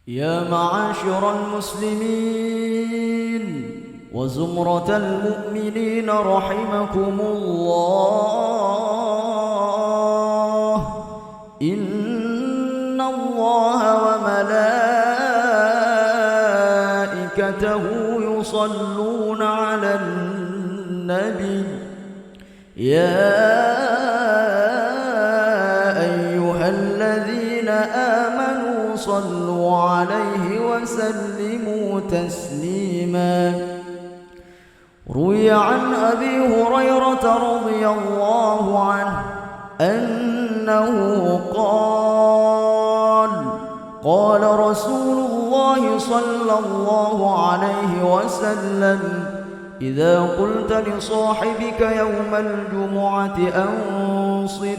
يا معاشر المسلمين وزمرة المؤمنين رحمكم الله، إن الله وملائكته يصلون على النبي يا أيها الذين آمنوا صلوا عليه وسلموا تسليما. روي عن أبي هريرة رضي الله عنه أنه قال رسول الله صلى الله عليه وسلم: إذا قلت لصاحبك يوم الجمعة أنصت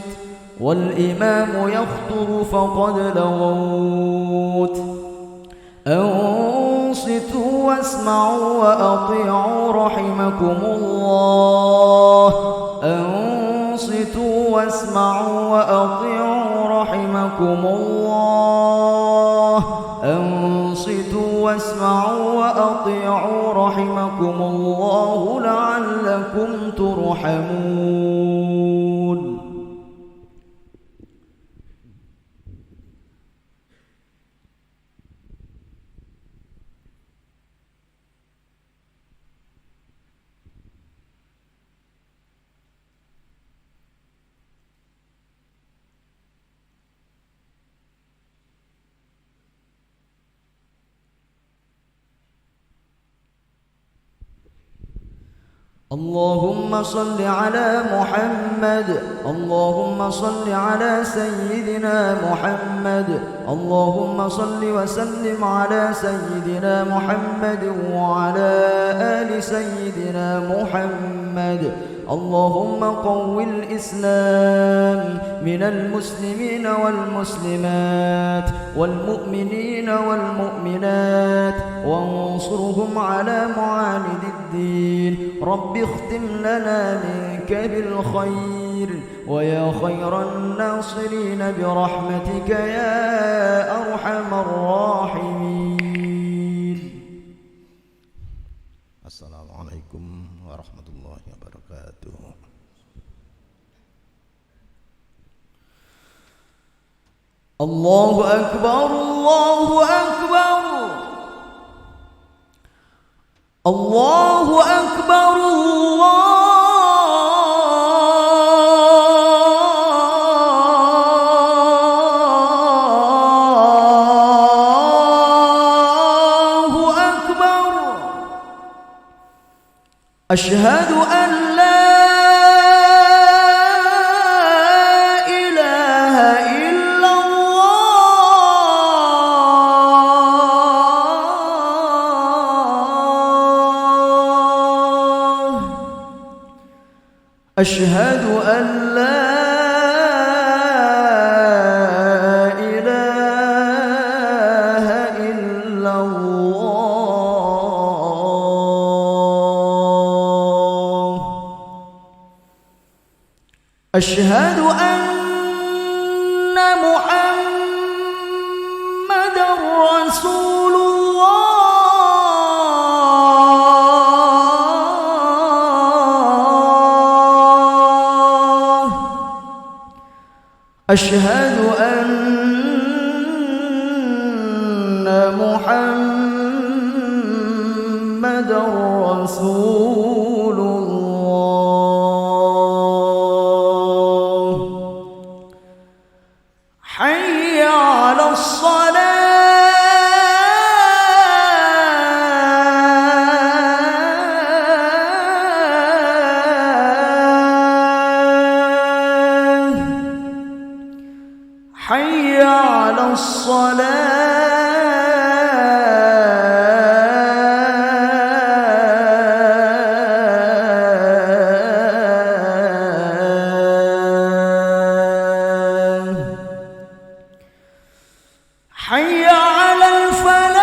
والإمام يخطب فقد لغوت. أنصتوا واسمعوا وأطيعوا رحمكم الله. أنصتوا واسمعوا وأطيعوا رحمكم الله. أنصتوا واسمعوا وأطيعوا رحمكم الله لعلكم ترحمون. اللهم صل على محمد. اللهم صل على سيدنا محمد. اللهم صل وسلم على سيدنا محمد وعلى آل سيدنا محمد. اللهم قو الإسلام من المسلمين والمسلمات والمؤمنين والمؤمنات وانصرهم على معاند الدين. رب اختم لنا منك بالخير ويا خير الناصرين برحمتك يا أرحم الراحمين. السلام عليكم ورحمة الله وبركاته. الله أكبر الله أكبر الله أكبر الله أكبر. أشهد أن لا إله إلا الله. أشهد أن لا إله إلا الله. أشهد أن محمدًا رسول الله. أشهد أن محمدًا رسول الله. حي على الصلاة. حي على الصلاة. حي على الفلاح.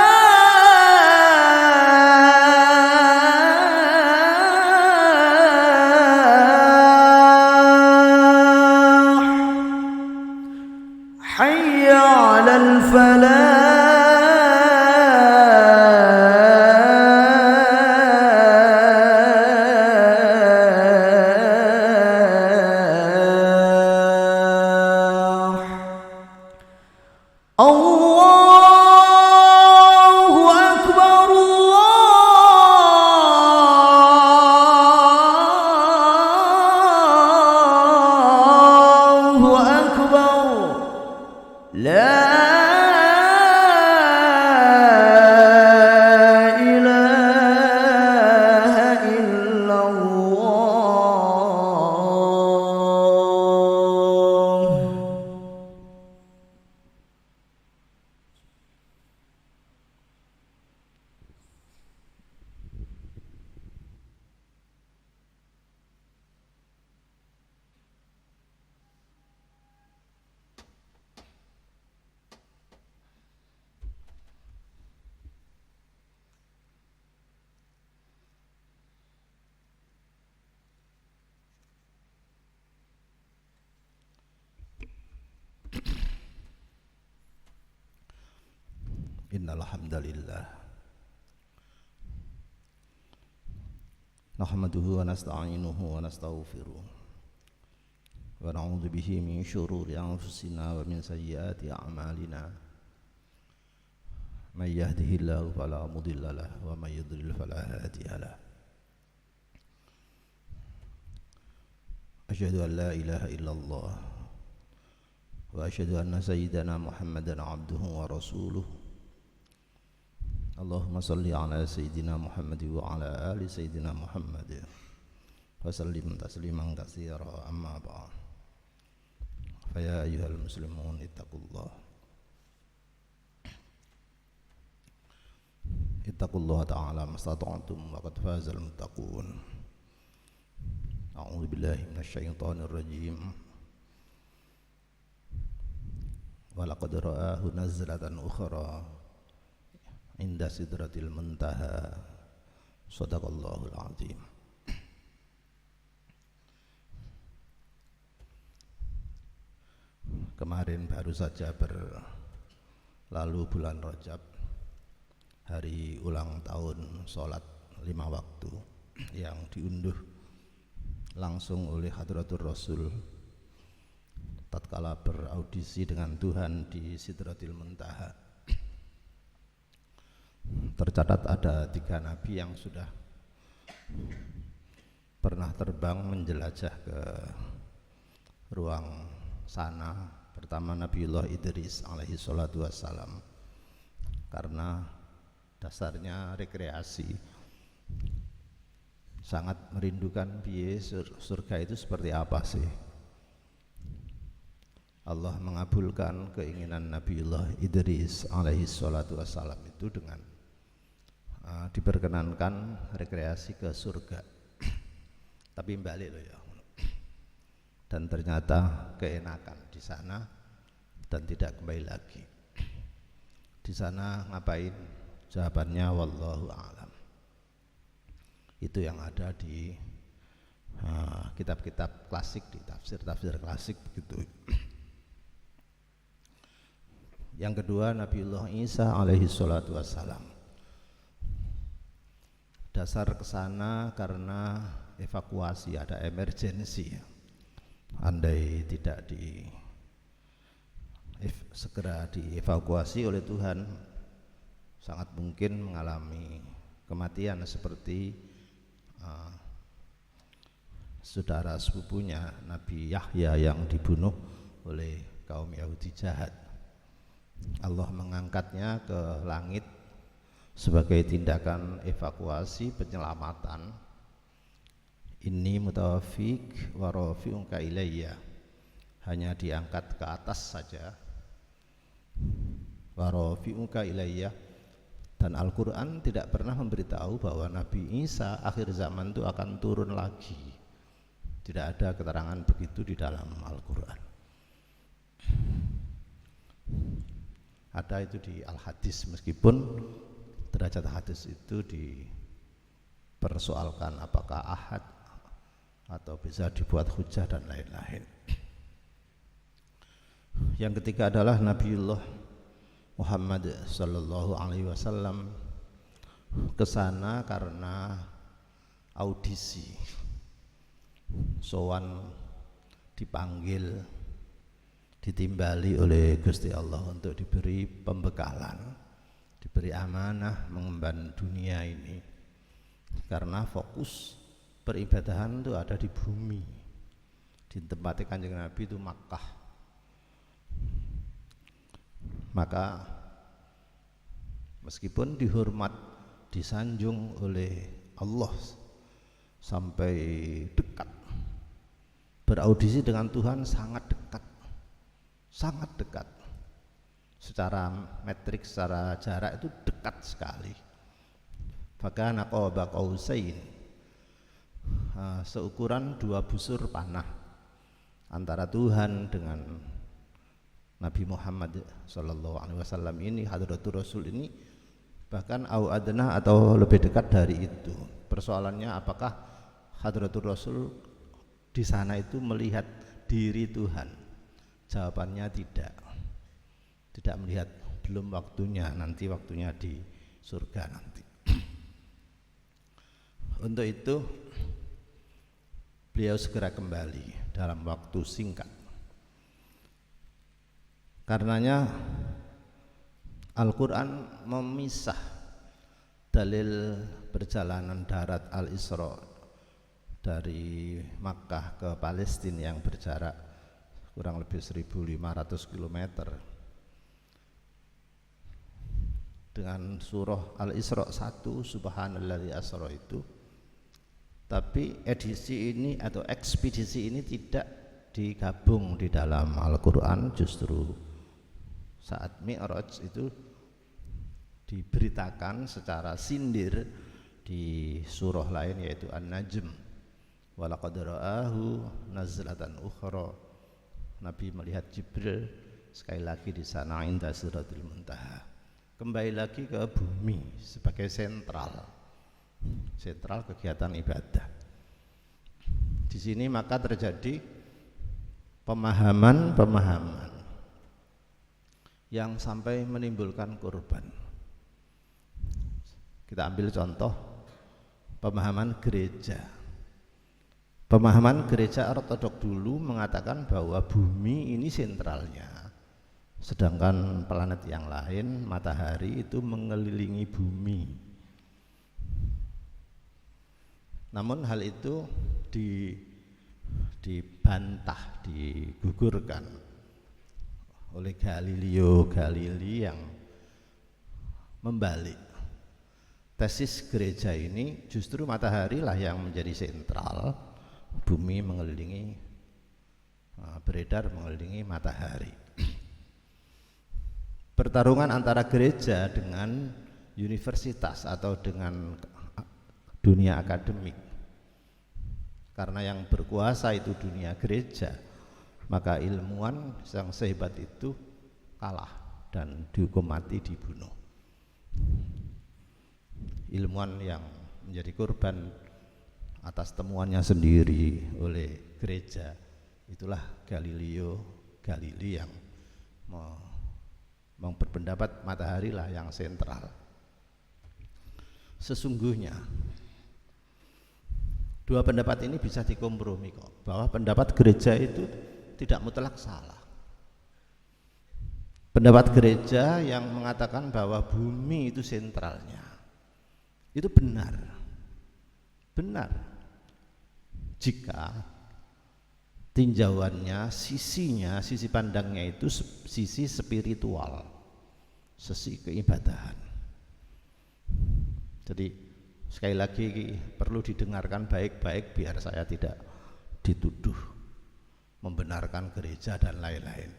حي على الفلاح. لا إله إلا الله. Innal hamdalillah nahmaduhu wa nasta'inuhu wa nastaghfiruh wa na'udzu bihi min syururi anfusina wa min sayyiati a'malina may yahdihillahu fala mudilla lahu wa may yudlil fala hadiya lahu. Asyhadu an la ilaha illallah wa asyhadu anna sayyidana Muhammadan abduhu wa rasuluh. Allahumma salli ala sayyidina Muhammad wa ala ali sayyidina Muhammad wa sallim tasliman katsira, amma ba'd. Fa ya ayyuhal muslimun ittaqullaha ta'ala mastata'tum wa qad fazal muttaqun. A'udzu billahi minasyaitonir rajim. Wa laqad ra'ahu nazlatan ukhra inda sidratil muntaha. Shadaqallahul azim. Kemarin baru saja berlalu bulan Rajab, hari ulang tahun sholat 5 waktu yang diunduh langsung oleh Hadratur Rasul tatkala beraudisi dengan Tuhan di Sidratil Muntaha. Tercatat ada 3 nabi yang sudah pernah terbang menjelajah ke ruang sana. Pertama Nabiullah Idris alaihi salatu wassalam, karena dasarnya rekreasi, sangat merindukan surga itu seperti apa sih. Allah mengabulkan keinginan Nabiullah Idris alaihi salatu wassalam itu dengan diperkenankan rekreasi ke surga. Tapi balik loh ya. Dan ternyata keenakan di sana dan tidak kembali lagi. Di sana ngapain? Jawabannya wallahu a'lam. Itu yang ada di kitab-kitab klasik, di tafsir-tafsir klasik begitu. Yang kedua Nabiullah Isa alaihi salatu wassalam. Dasar ke sana karena evakuasi, ada emergensi. Andai tidak segera dievakuasi oleh Tuhan, sangat mungkin mengalami kematian seperti saudara sepupunya Nabi Yahya yang dibunuh oleh kaum Yahudi jahat. Allah mengangkatnya ke langit sebagai tindakan evakuasi penyelamatan. Inni mutawaffik wa rafi'uka ilayya, hanya diangkat ke atas saja. Wa rafi'uka ilayya, dan Al-Quran tidak pernah memberitahu bahwa Nabi Isa akhir zaman itu akan turun lagi. Tidak ada keterangan begitu di dalam Al-Quran. Ada itu di Al-Hadis, meskipun derajat hadis itu dipersoalkan apakah ahad atau bisa dibuat hujah dan lain-lain. Yang ketiga adalah Nabiullah Muhammad sallallahu alaihi wasallam ke sana karena audisi, sowan, dipanggil, ditimbali oleh Gusti Allah untuk diberi pembekalan, diberi amanah mengemban dunia ini, karena fokus peribadahan itu ada di bumi. Di tempatnya Kanjeng Nabi itu Makkah. Maka meskipun dihormat, disanjung oleh Allah sampai dekat, beraudisi dengan Tuhan sangat dekat, secara metrik, secara jarak itu dekat sekali. Bahkan qaba qausain, seukuran 2 busur panah antara Tuhan dengan Nabi Muhammad Sallallahu Alaihi Wasallam ini, Hadratul Rasul ini, bahkan au adna atau lebih dekat dari itu. Persoalannya apakah Hadratul Rasul di sana itu melihat diri Tuhan? Jawabannya tidak melihat, belum waktunya, nanti waktunya di surga nanti. Untuk itu beliau segera kembali dalam waktu singkat. Karenanya Al-Quran memisah dalil perjalanan darat Al-Isra dari Makkah ke Palestina yang berjarak kurang lebih 1.500 km dengan surah Al-Isra 1 Subhanalladzi asra itu. Tapi edisi ini atau ekspedisi ini tidak digabung di dalam Al-Quran, justru saat Mi'raj itu diberitakan secara sindir di surah lain yaitu An-Najm. Walaqad ra'ahu nazlatan ukhra. Nabi melihat Jibril sekali lagi di sana inda Sidratil Muntaha. Kembali lagi ke bumi sebagai sentral kegiatan ibadah. Di sini maka terjadi pemahaman yang sampai menimbulkan korban. Kita ambil contoh pemahaman gereja. Pemahaman gereja Ortodok dulu mengatakan bahwa bumi ini sentralnya, sedangkan planet yang lain, matahari itu mengelilingi bumi. Namun hal itu dibantah, digugurkan oleh Galileo Galilei yang membalik tesis gereja ini. Justru matahari lah yang menjadi sentral, bumi mengelilingi, beredar mengelilingi matahari. Pertarungan antara gereja dengan universitas atau dengan dunia akademik, karena yang berkuasa itu dunia gereja, maka ilmuwan yang sehebat itu kalah dan dihukum mati, dibunuh. Ilmuwan yang menjadi korban atas temuannya sendiri oleh gereja, itulah Galileo Galilei yang berpendapat matahari lah yang sentral. Sesungguhnya dua pendapat ini bisa dikompromi kok, bahwa pendapat gereja itu tidak mutlak salah. Pendapat gereja yang mengatakan bahwa bumi itu sentralnya itu benar jika tinjauannya, sisi pandangnya itu sisi spiritual, sisi keibadahan. Jadi sekali lagi perlu didengarkan baik-baik biar saya tidak dituduh membenarkan gereja dan lain-lain.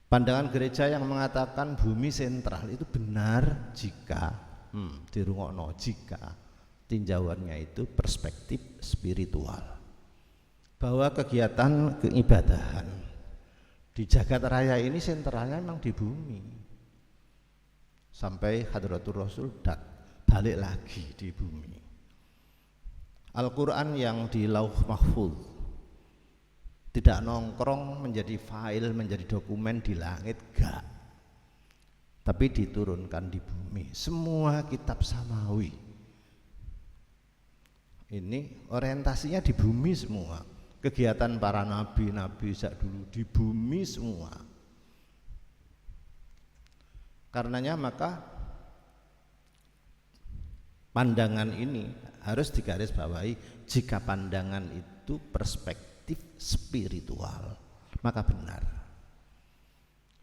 Pandangan gereja yang mengatakan bumi sentral itu benar jika jika tinjauannya itu perspektif spiritual, bahwa kegiatan keibadahan di jagat raya ini sentralnya memang di bumi, sampai Hadratul Rasul balik lagi di bumi. Al-Quran yang di Lauh Mahfuz tidak nongkrong menjadi file, menjadi dokumen di langit, gak, tapi diturunkan di bumi. Semua kitab samawi ini orientasinya di bumi semua. Kegiatan para nabi sejak dulu di bumi semua. Karenanya maka pandangan ini harus digarisbawahi. Jika pandangan itu perspektif spiritual, maka benar.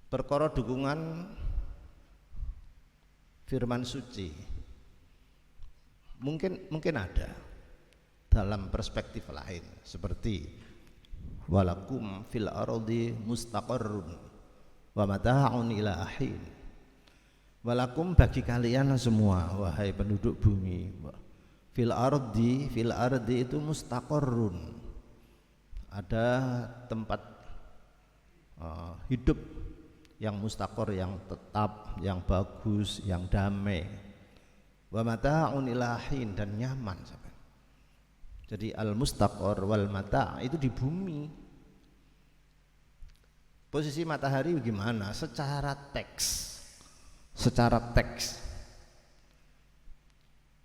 perkara dukungan firman suci mungkin ada dalam perspektif lain, seperti walakum fil ardi mustaqarrun wa mata'un ila ahin. Walakum bagi kalian semua wahai penduduk bumi, fil ardi itu mustaqarrun, ada tempat hidup yang mustaqor, yang tetap, yang bagus, yang damai. Wa mata'un ila ahin, dan nyaman. Jadi al-mustaqor wal mata' itu di bumi. Posisi matahari bagaimana? Secara teks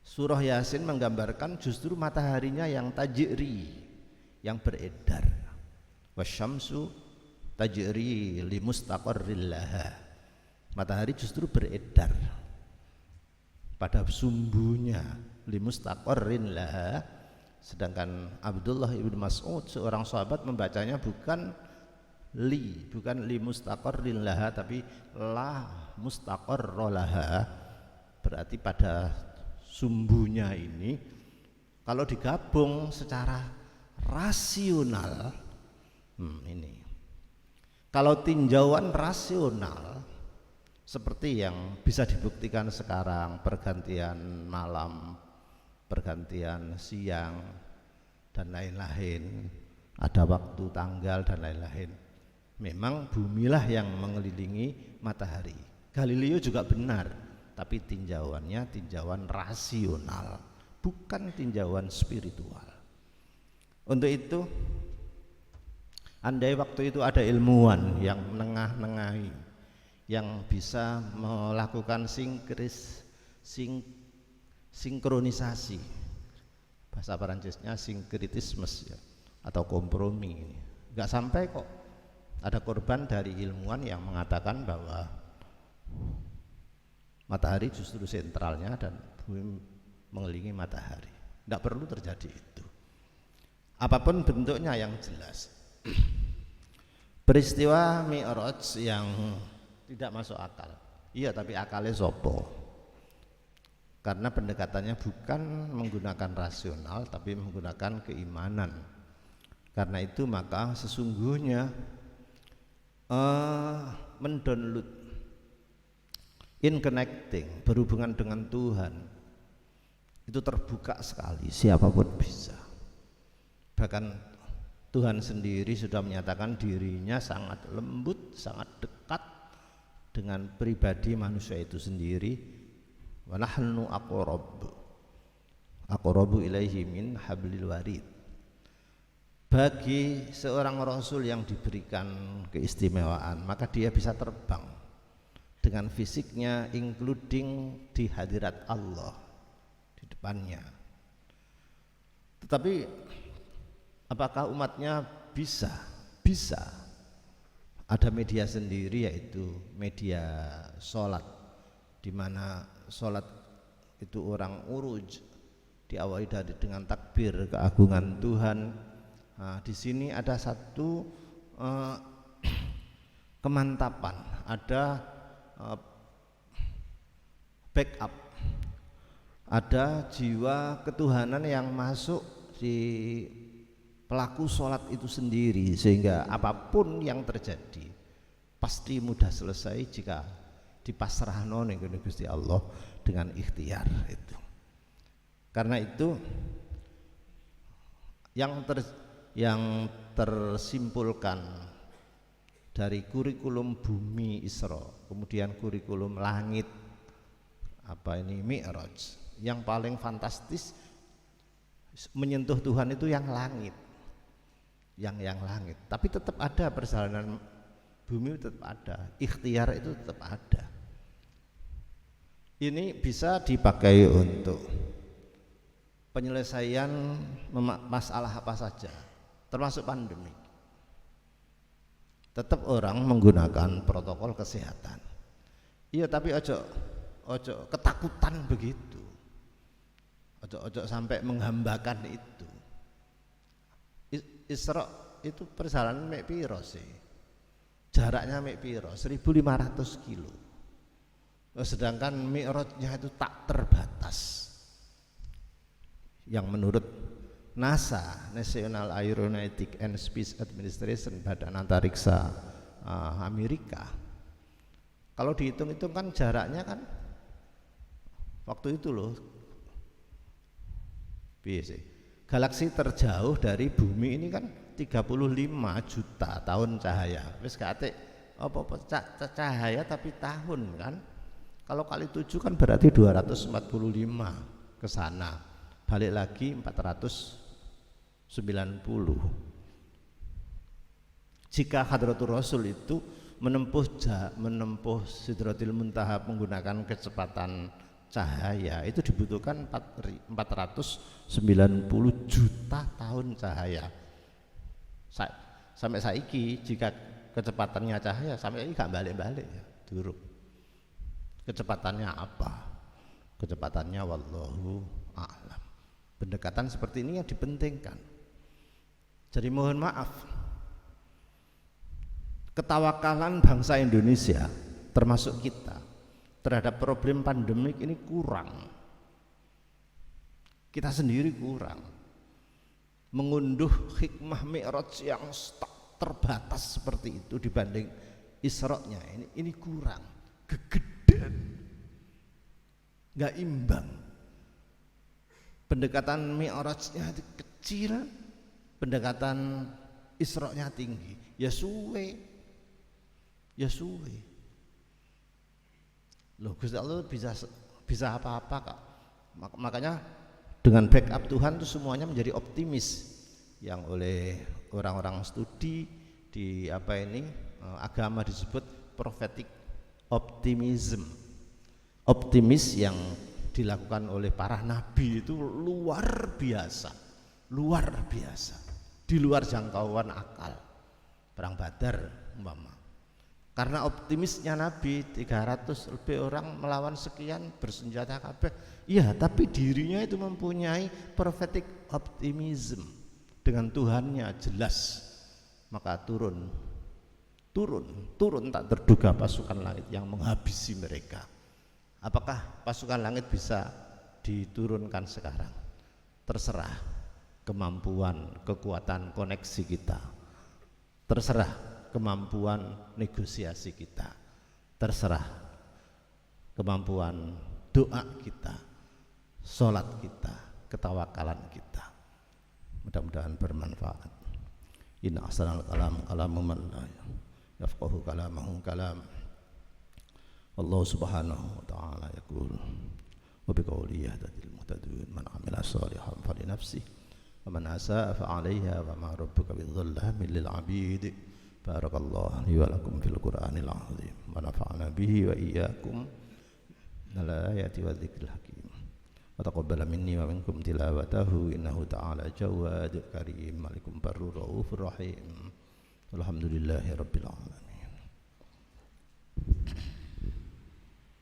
Surah Yasin menggambarkan justru mataharinya yang tajri, yang beredar. Wasyamsu tajri limustaqarril laha. Matahari justru beredar pada sumbunya, limustaqarrin laha. Sedangkan Abdullah ibn Mas'ud, seorang sahabat, membacanya bukan li mustaqarrin laha, tapi la mustaqarra laha. Berarti pada sumbunya ini kalau digabung secara rasional, ini kalau tinjauan rasional seperti yang bisa dibuktikan sekarang, pergantian malam, pergantian siang dan lain-lain, ada waktu, tanggal dan lain-lain. Memang bumilah yang mengelilingi matahari. Galileo juga benar, tapi tinjauannya tinjauan rasional, bukan tinjauan spiritual. Untuk itu, andai waktu itu ada ilmuwan yang menengah-nengahi, yang bisa melakukan sinkronisasi, bahasa Perancisnya sinkritisme ya, atau kompromi, nggak sampai kok ada korban dari ilmuwan yang mengatakan bahwa matahari justru sentralnya dan bumi mengelilingi matahari. Tidak perlu terjadi itu, apapun bentuknya yang jelas. Peristiwa Mi'raj yang tidak masuk akal, iya, tapi akalnya sopo? Karena pendekatannya bukan menggunakan rasional, tapi menggunakan keimanan. Karena itu maka sesungguhnya mendownload, in connecting, berhubungan dengan Tuhan itu terbuka sekali, siapapun bisa. Bahkan Tuhan sendiri sudah menyatakan dirinya sangat lembut, sangat dekat dengan pribadi manusia itu sendiri. Wa nahnu aqrabu ilaihi min hablil warid. Bagi seorang rasul yang diberikan keistimewaan, maka dia bisa terbang dengan fisiknya, including di hadirat Allah di depannya. Tetapi apakah umatnya bisa? Bisa. Ada media sendiri, yaitu media sholat, di mana sholat itu orang uruj, diawali dengan takbir keagungan Tuhan. Nah, di sini ada satu kemantapan, ada backup, ada jiwa ketuhanan yang masuk di pelaku sholat itu sendiri, sehingga apapun yang terjadi pasti mudah selesai jika dipasrahno ning Gusti Allah dengan ikhtiar itu. Karena itu yang tersimpulkan dari kurikulum bumi Isra, kemudian kurikulum langit Mi'raj, yang paling fantastis menyentuh Tuhan itu yang langit, yang langit. Tapi tetap ada perjalanan bumi, tetap ada ikhtiar, itu tetap ada. Ini bisa dipakai untuk penyelesaian masalah apa saja, termasuk pandemi. Tetap orang menggunakan protokol kesehatan. Iya, tapi ojo ketakutan begitu. Ojo sampai menghambakan itu. Isra itu perjalanan mek piro sih? jaraknya mek piro? 1.500 kilo. Sedangkan mi'rajnya itu tak terbatas. Yang menurut NASA, National Aeronautic and Space Administration, Badan Antariksa Amerika, kalau dihitung-hitung kan jaraknya kan waktu itu loh, galaksi terjauh dari bumi ini kan 35 juta tahun cahaya. Wis kate apa cahaya tapi tahun kan. Kalau kali 7 kan berarti 245 ke sana. Balik lagi 490. Jika Hadratul Rasul itu menempuh Sidratil Muntaha menggunakan kecepatan cahaya, itu dibutuhkan 490 juta tahun cahaya. Sampai saiki jika kecepatannya cahaya sampai ini gak balik-balik ya, durung. Kecepatannya apa? Kecepatannya wallahu a'lam. Pendekatan seperti ini yang dipentingkan. Jadi mohon maaf, ketawakalan bangsa Indonesia termasuk kita terhadap problem pandemik ini kurang. Kita sendiri kurang mengunduh hikmah Mi'raj yang terbatas seperti itu dibanding Isra-nya. Ini kurang, kegedean, nggak imbang. Pendekatan Mi'rajnya kecil, pendekatan Isra-nya tinggi. Ya suwe. Loh, Gusti Allah bisa apa-apa Kak. Makanya dengan backup Tuhan itu semuanya menjadi optimis. Yang oleh orang-orang studi di agama disebut prophetic optimism. Optimis yang dilakukan oleh para nabi itu luar biasa, di luar jangkauan akal. Perang Badar umpama, karena optimisnya Nabi, 300 lebih orang melawan sekian bersenjata kabeh. Iya, tapi dirinya itu mempunyai prophetic optimism dengan Tuhannya jelas. Maka turun tak terduga pasukan langit yang menghabisi mereka. Apakah pasukan langit bisa diturunkan sekarang? Terserah kemampuan, kekuatan koneksi kita. Terserah kemampuan negosiasi kita, terserah kemampuan doa kita, sholat kita, ketawakalan kita. Mudah-mudahan bermanfaat. Inna ahsanal kalam kalamu man la yafqahu kalamahu kalam. Allah subhanahu wa ta'ala yaqul wa biqawli yahdil muhtadun man amila salihan fali nafsihi wa man asaa fa 'alaiha wa ma rabbuka bidzallamin lil 'abid. Barakallahu li wa lakum fil Qur'anil azim wa nafa'ana bihi wa iyyakum minal ayati wa dzikril hakim wa taqabbala minni wa minkum tilawatahu innahu ta'ala jawad karim malikum barur raufur rahim. Alhamdulillahi rabbil alamin.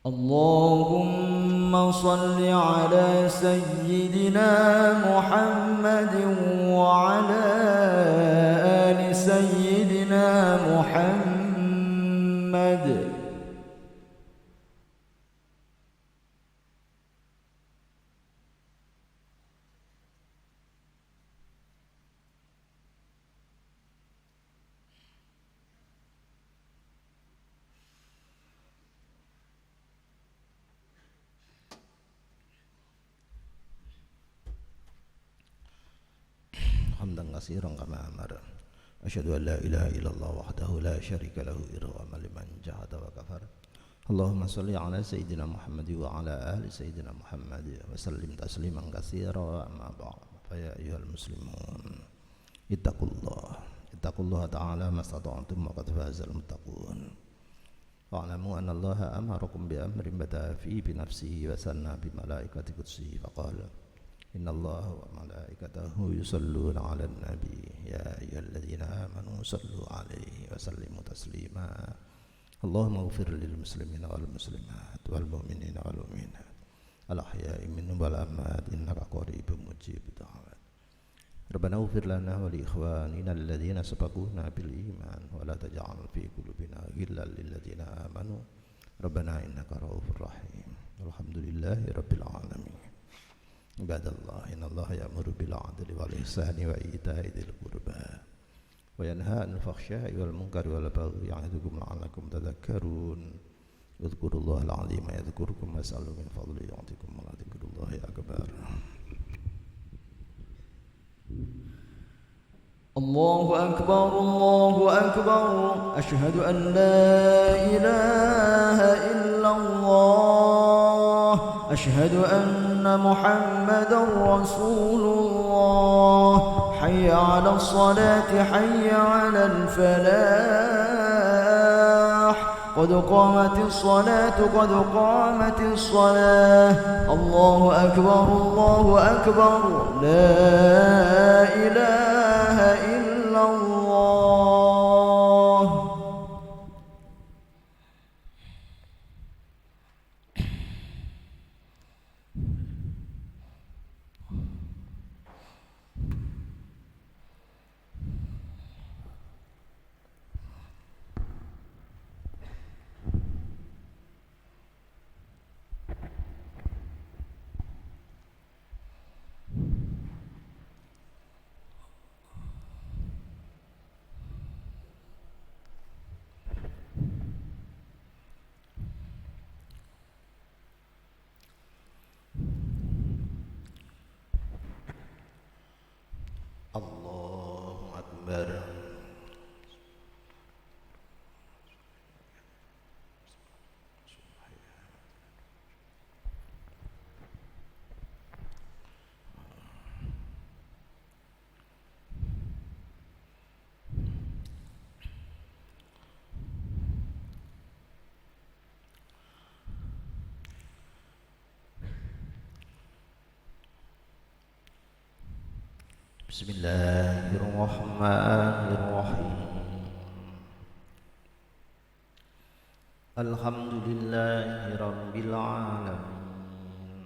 Allahumma salli ala sayyidina Muhammadin wa ala ali sayyidina Muhammad. Hamdan katsiran kama amara. Asyhadu an la ilaha illallah wahdahu la syarika lahu irghaman liman jahada wa kafar. Allahumma shalli ala sayyidina Muhammad wa ala ali sayyidina Muhammad wa sallim tasliman katsiran amma ba'd. Fa ya ayyuhal muslimun ittaqullaha ta'ala mastata'tum wa qad fazal muttaqun. Wa'lamu anna Allaha amarakum bi amrin bada'a fi bi nafsihi wa sanna bi malaikati qudsihi faqala Inna Allah wa malaikatahu yusalluna ala nabi ya ayyuhalladzina amanu sallu alaihi wa sallimu taslima. Allahumma ighfir lil muslimina wal muslimat wal mu'minina wal mu'minat al ahya'i minhum wal amwat innaka qaribun mujibud da'wat. ربنا اغفر لنا ولإخواننا الذين سبقونا بالإيمان ولا تجعل في قلوبنا غلا للذين آمنوا ربنا إنك رؤوف رحيم الحمد لله رب العالمين عباد الله إن الله يأمر بالعدل والإحسان وإيتاء ذي القربى وينهى عن الفحشاء والمنكر والبغي يعظكم لعلكم تذكرون اذكروا الله العظيم يذكركم واسألوا من فضله يعطيكم ولذكر الله أكبر. الله أكبر الله أكبر أشهد أن لا إله إلا الله أشهد أن محمدا رسول الله حي على الصلاة حي على الفلاح قد قامت الصلاة قد قامت الصلاة الله أكبر لا إله إلا الله. الله أكبر. بسم الله الرحمن الرحيم الحمد لله رب العالمين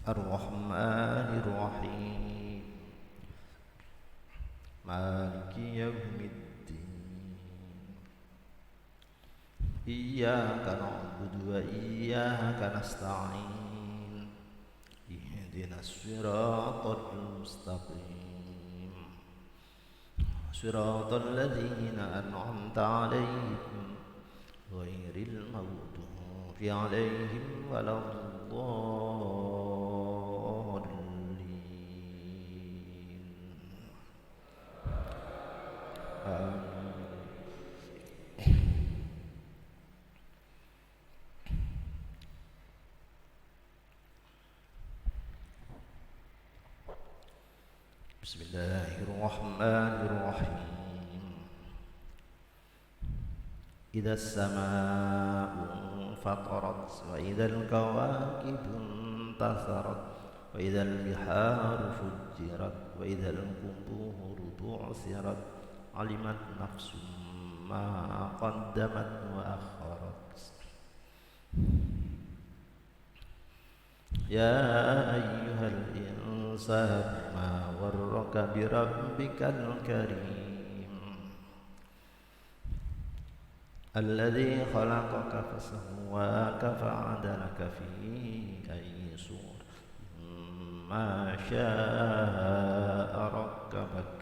الرحمن الرحيم مالك يوم الدين إياك نعبد وإياك نستعين اهدنا الصراط المستقيم صراط الذين أنعمت عليهم غير المغضوب عليهم ولا الضالين آمين. بسم الله الرحمن الرحيم إذا السماء انفطرت وإذا الكواكب انتثرت وإذا البحار فجرت وإذا القبور بعثرت علمت نفس ما قدمت وأخرت يا أيها الإنسان ما غرك بربك الكريم الذي خلقك فسواك فعدلك في أي صورة ما شاء ركبك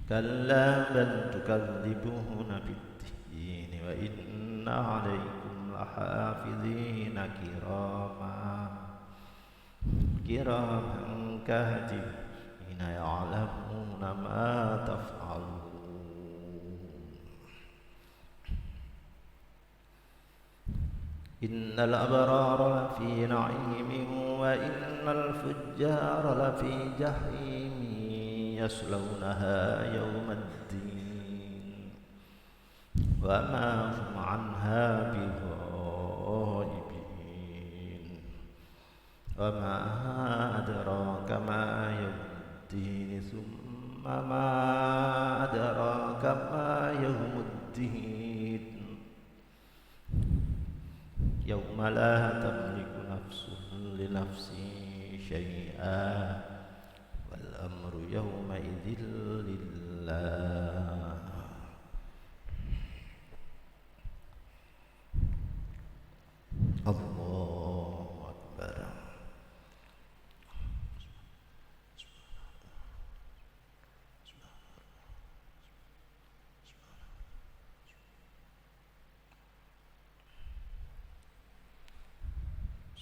كلا بل تكذبون بالدين وإن عليكم لحافظين كراما كاتبين يعلمون ما تفعلون إن الأبرار لفي نعيم وإن الفجار لفي جحيم يصلونها يوم الدين وما هم عنها بغائبين وما أدراك ما يوم الدين ثم ما أدراك ما يوم الدين يوم لا تملك نفس لنفس شيئا والأمر يومئذ لله الله أكبر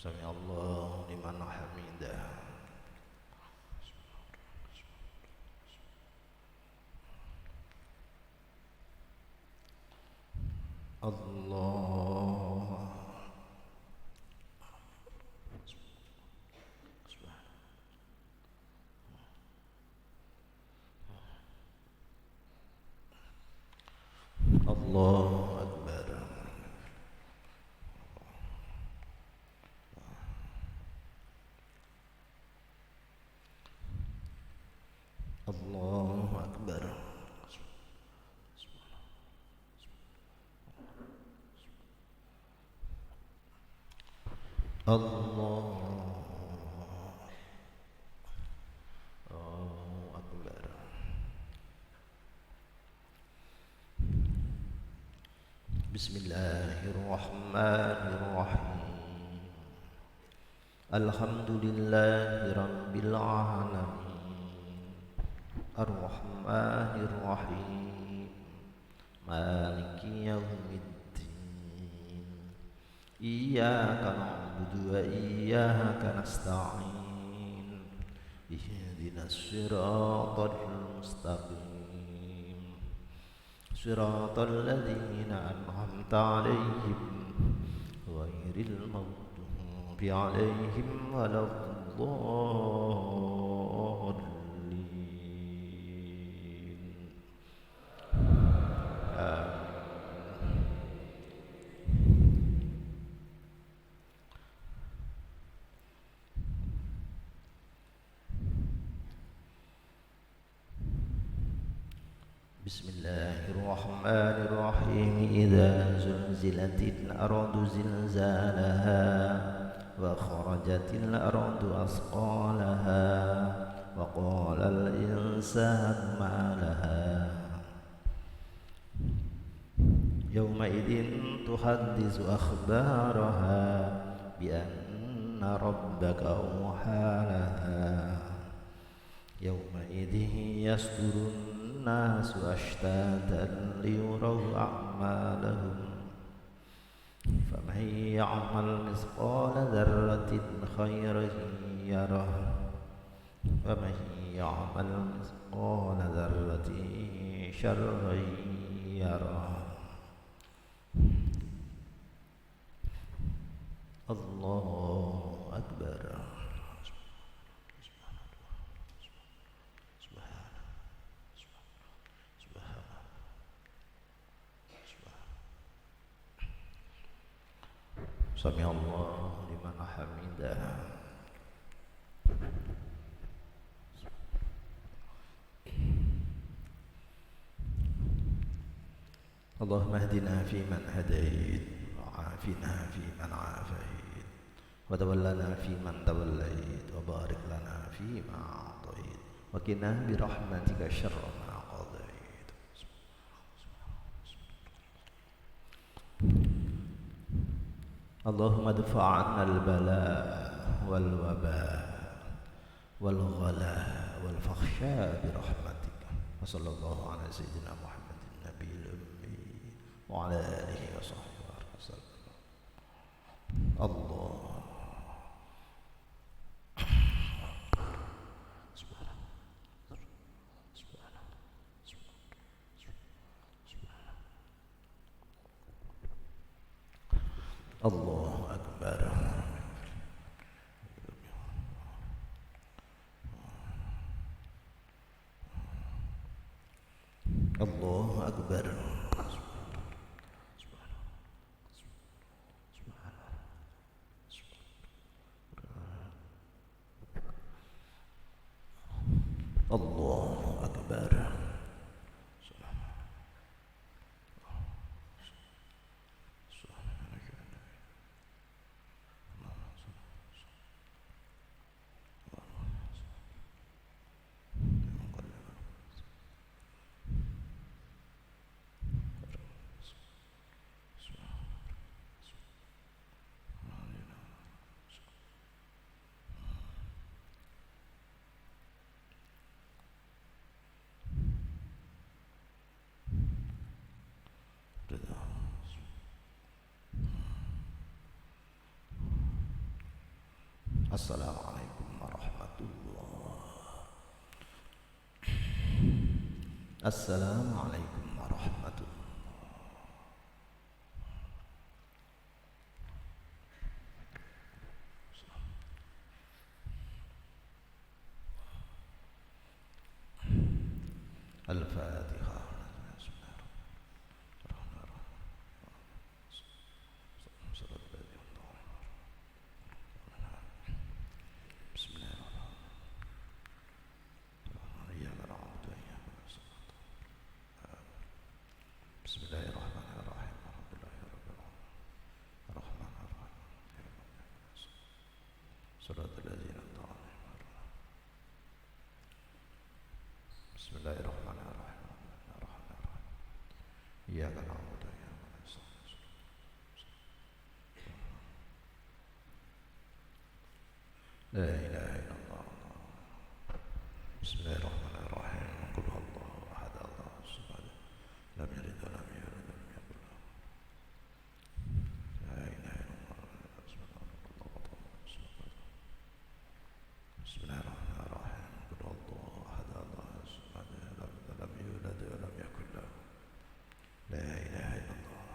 سمع الله لمن حمده الله الله أكبر الله أكبر الله أكبر بسم الله الرحمن الرحيم الحمد لله رب العالمين الرحمن الرحيم مالك يوم الدين إياك نعبد وإياك نستعين اهدنا الصراط المستقيم صراط الذين أنعمت عليهم غير المغضوب عليهم ولا الضالين بسم الله الرحمن الرحيم إذا زلزلت الأرض زلزالها وخرجت الأرض أثقالها وقال الإنسان ما لها يومئذ تحدث أخبارها بأن ربك أوحى لها يومئذ يصدر الناس أشتاتا ليروا أعمالهم فمن يعمل مثقال ذرة خيرا يره ومن يعمل مثقال ذرة شرا يره الله أكبر سمع الله لمن حمده اللهم اهدنا فيمن هديت وعافنا فيمن عافيت وتولنا فيمن توليت وبارك لنا فيما أعطيت وقنا برحمتك شر ما قضيت اللهم ادفع عنا البلاء والوباء والغلاء والفحشاء برحمتك وصلى الله على سيدنا محمد النبي الأمي وعلى آله وصحبه وسلم الله الله أكبر الله أكبر الله أكبر Assalamualaikum warahmatullah. Assalamualaikum warahmatullah. Al-Fatihah. Bismillahirrahmanirrahim. Iyyaka na'budu wa iyyaka nasta'in. La ilaha illallah. Bismillahirrahmanirrahim. Qul huwallahu ahad, Allahus samad. Lam yalid wa lam yulad wa lam yakul lahu. La ilaha illallah. Bismillahirrahmanirrahim. Qul huwallahu ahad, Allahus samad. Lam yalid wa lam yulad wa lam yakul lahu. La ilaha illallah.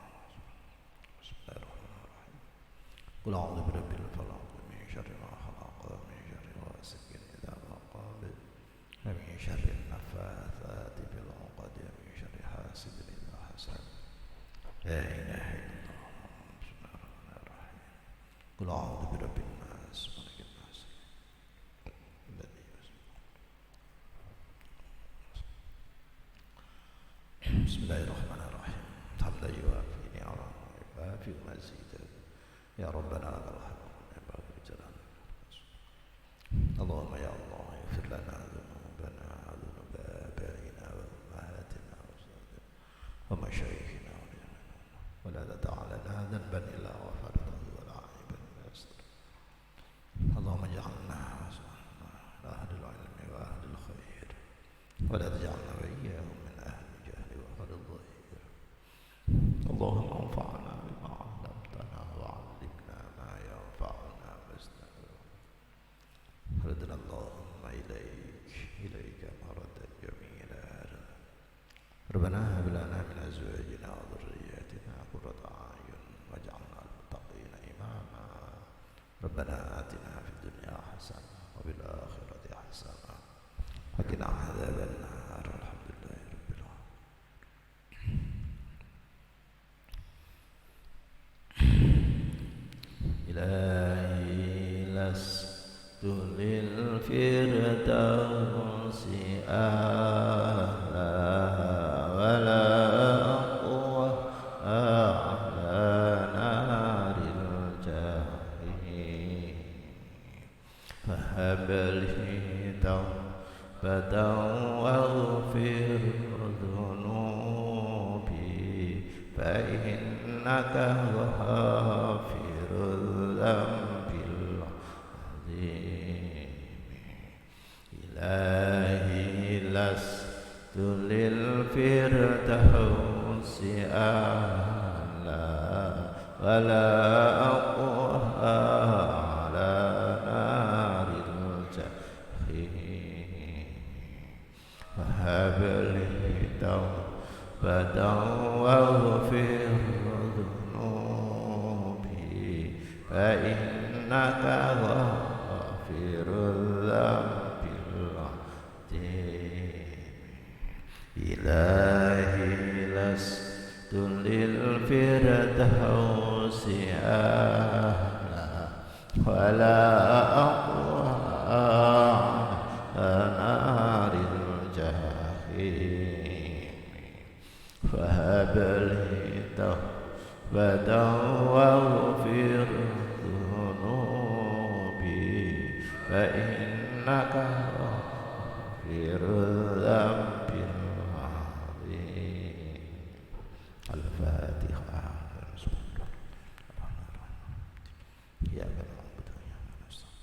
Bismillahirrahmanirrahim. Qul a'udzu birabbil falaq min syarri ma khalaq wa min syarri ghasiqin idza waqab wa min syarri an-naffatsati fil 'uqad wa min syarri hasidin idza hasad. La ilaha illallah. Bismillahirrahmanirrahim. Qul a'udzu birabbin nas malikin nas. Bismillahirrahmanirrahim. Hamdan yuwafi ni'amahu wa yukafi mazidah. Ya Rabbana lakal hamdu ya Baqi jalal. Allahumma ya Allah ighfir lana dhunubana wa dhunub abaina wa ummahatina wa masyayikhina wa la tad'a lana dhanban illa ghafartahu wa la 'aiban illa astartahu. Allahumma ij'alna ahlil ilmi wa ahlil khair wa la taj'alna wa iyyahum min ahli jahli wa ahli dhahir. Allahumma anfa'na bima 'allamtana wa 'allimna ma yanfa'una wasta'in. Radna Allahumma ilaika maradan jamila. Rabbana hab lana min azwajina wa dhurriyyatina qurrata a'yun waj'alna lil muttaqina imama. Rabbana atina fid dunya hasanah wa fil akhirati hasanah wa qina adzaban nar. Alhamdulillahi rabbil alamin. Ilahi lastu lil firdausi a'la wa la aqwa a'la naril jahim. Fahabli tawbatan waghfir dhunubi fa innaka ghafirul dhanbil azim. Ilahi lastu lil firdausi a'la wa la aqwa a'la naril jahim. Fahabli tawbatan waghfir dhunubi fa innaka ghafirul dhanbil azim. Ilahi lastu lil firdausi a'la wa la aqwa naril jahim. Fahabli tawbatan waghfir dhunubi fa innaka ghafirul dhanbil azim. Al-Fatihah. Iyyaka na'budu wa iyyaka nasta'in.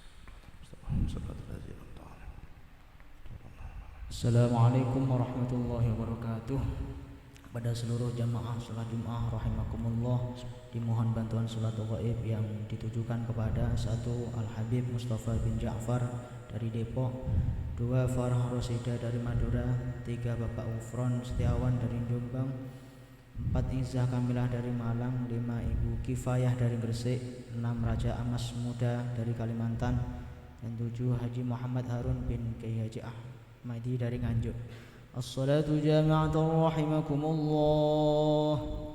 Assalamualaikum warahmatullahi wabarakatuh. Pada seluruh jamaah sholat Jumat rahimakumullah, dimohon bantuan sholat gaib yang ditujukan kepada 1. Al-Habib Mustafa bin Ja'far dari Depok, 2. Farah Rosida dari Madura, 3. Bapak Ufron Setiawan dari Jombang, 4. Izzah Kamilah dari Malang, 5. Ibu Kifayah dari Gresik, 6. Raja Amas Muda dari Kalimantan, dan 7. Haji Muhammad Harun bin Kiai Haji Ahmadi dari Nganjuk. As-salatu jami'atan rahimakumullah.